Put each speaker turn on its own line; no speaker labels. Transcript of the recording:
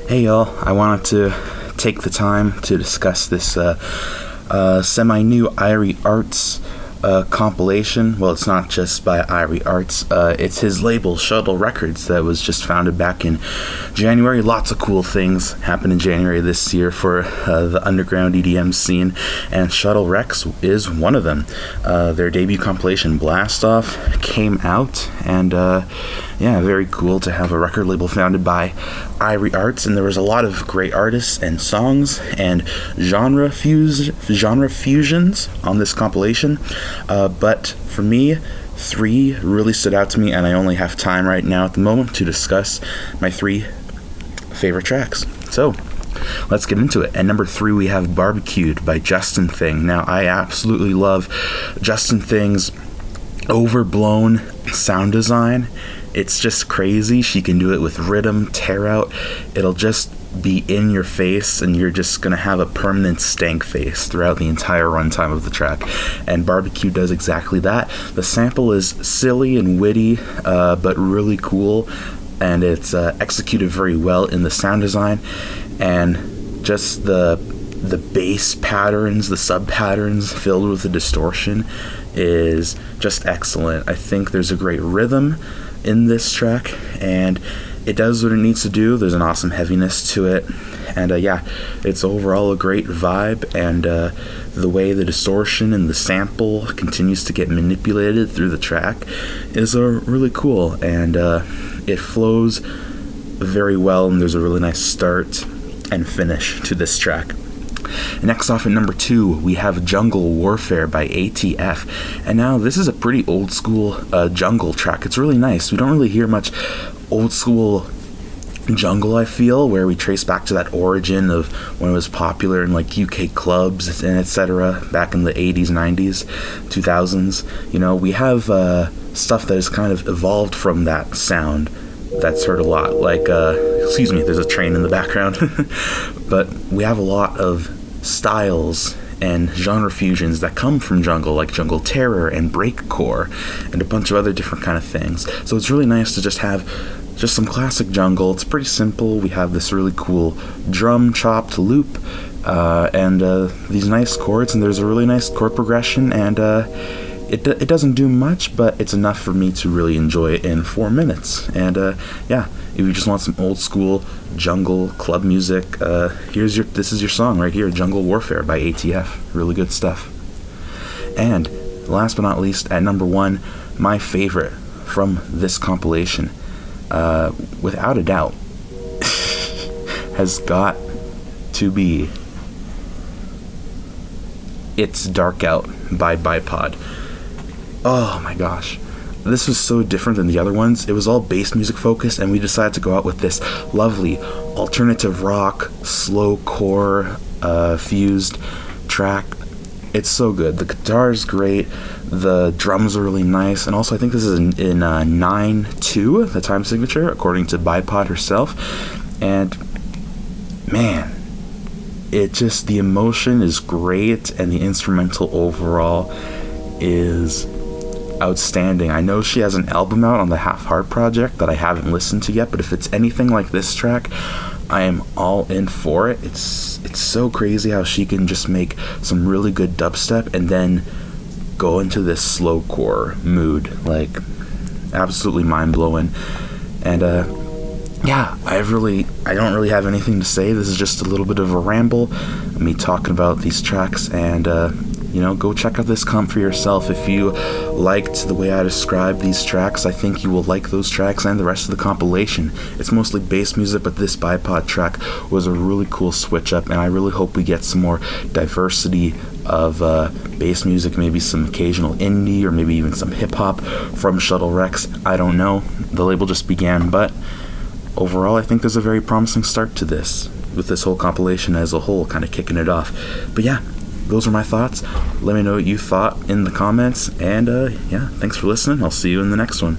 Hey y'all, I wanted to take the time to discuss this semi-new IrieArtz compilation. Well, it's not just by IrieArtz, it's his label, SHUTTLE Records, that was just founded back in January. Lots of cool things happened in January this year for the underground EDM scene, and SHUTTLE RECS is one of them. Their debut compilation, Blast Off, came out, and yeah, very cool to have a record label founded by IrieArtz, and there was a lot of great artists and songs and genre fusions on this compilation. But for me, 3 really stood out to me, and I only have time right now at the moment to discuss my 3 favorite tracks. So let's get into it. At number 3, we have Barbecued by Justin Thing. Now, I absolutely love Justin Thing's overblown sound design. It's just crazy. She can do it with rhythm, tear out. It'll just be in your face, and you're just gonna have a permanent stank face throughout the entire runtime of the track. And Barbecue does exactly that. The sample is silly and witty, but really cool, and it's executed very well in the sound design, and just the bass patterns, the sub patterns filled with the distortion is just excellent. I think there's a great rhythm in this track, and it does what it needs to do. There's an awesome heaviness to it, and yeah, it's overall a great vibe, and the way the distortion and the sample continues to get manipulated through the track is really cool, and it flows very well, and there's a really nice start and finish to this track. Next off at number 2, we have Jungle Warfare by ATF. And now this is a pretty old school jungle track. It's really nice. We don't really hear much old school jungle, I feel, where we trace back to that origin of when it was popular in like UK clubs and etc. back in the 80s, 90s, 2000s. You know, we have stuff that has kind of evolved from that sound that's heard a lot, like excuse me, there's a train in the background. But we have a lot of styles and genre fusions that come from jungle, like jungle terror and breakcore and a bunch of other different kind of things. So it's really nice to just have just some classic jungle. It's pretty simple. We have this really cool drum chopped loop and these nice chords, and there's a really nice chord progression, and it doesn't do much, but it's enough for me to really enjoy it in 4 minutes. And yeah, if you just want some old school jungle club music, this is your song right here, Jungle Warfare by ATF. Really good stuff. And last but not least, at number 1, my favorite from this compilation, without a doubt, has got to be It's Dark Out by Bipod. Oh my gosh. This was so different than the other ones. It was all bass music focused, and we decided to go out with this lovely alternative rock, slow core fused track. It's so good. The guitar is great. The drums are really nice. And also, I think this is in 9/2, the time signature, according to Bipod herself. And man, the emotion is great, and the instrumental overall is outstanding. I know she has an album out on the Half Heart project that I haven't listened to yet, but if it's anything like this track, I am all in for it. It's so crazy how she can just make some really good dubstep and then go into this slowcore mood. Like, absolutely mind-blowing. And yeah, I don't really have anything to say. This is just a little bit of a ramble, me talking about these tracks, and go check out this comp for yourself. If you liked the way I described these tracks, I think you will like those tracks and the rest of the compilation. It's mostly bass music, but this Bipod track was a really cool switch up, and I really hope we get some more diversity of bass music, maybe some occasional indie, or maybe even some hip-hop from SHUTTLE RECS. I don't know. The label just began, but overall, I think there's a very promising start to this, with this whole compilation as a whole kind of kicking it off. But yeah, those are my thoughts. Let me know what you thought in the comments, and yeah, thanks for listening. I'll see you in the next one.